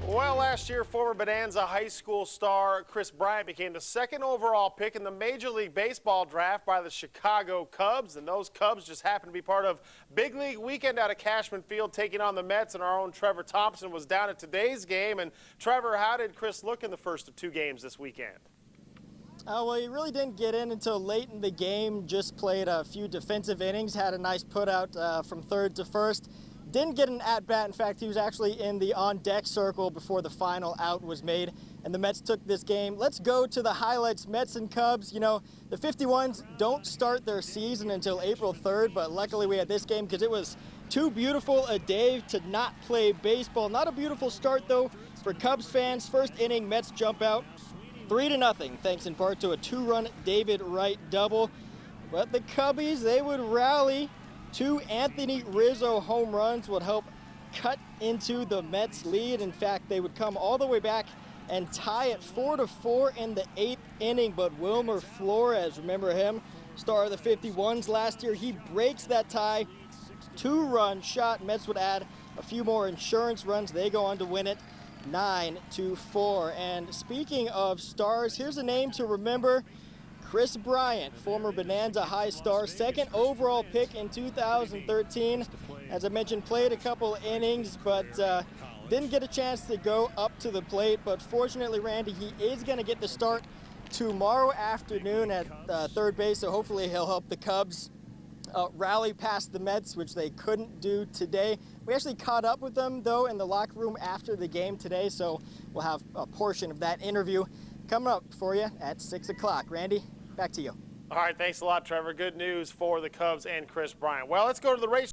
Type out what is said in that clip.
Well, last year, former Bonanza High School star Kris Bryant became the second overall pick in the Major League Baseball draft by the Chicago Cubs. And those Cubs just happened to be part of Big League Weekend out of Cashman Field, taking on the Mets. And our own Trevor Thompson was down at today's game. And Trevor, how did Kris look in the first of two games this weekend? Well, he really didn't get in until late in the game, just played a few defensive innings, had a nice put out from third to first. Didn't get an at-bat. In fact, he was actually in the on-deck circle before the final out was made, and the Mets took this game. Let's go to the highlights. Mets and Cubs, you know, the 51s don't start their season until April 3rd, but luckily we had this game because it was too beautiful a day to not play baseball. Not a beautiful start, though, for Cubs fans. First inning, Mets jump out 3-0, thanks in part to a two-run David Wright double. But the Cubbies, they would rally. Two Anthony Rizzo home runs would help cut into the Mets lead. In fact, they would come all the way back and tie it 4-4 in the 8th inning. But Wilmer Flores, remember him, star of the 51s last year, he breaks that tie. Two-run shot. Mets would add a few more insurance runs. They go on to win it 9-4. And speaking of stars, here's a name to remember. Kris Bryant, former Bonanza High star, second overall pick in 2013. As I mentioned, played a couple innings, but didn't get a chance to go up to the plate. But fortunately, Randy, he is going to get the start tomorrow afternoon at third base, so hopefully he'll help the Cubs rally past the Mets, which they couldn't do today. We actually caught up with them, though, in the locker room after the game today, so we'll have a portion of that interview coming up for you at 6 o'clock. Randy, back to you. All right, thanks a lot, Trevor. Good news for the Cubs and Kris Bryant. Well, let's go to the race.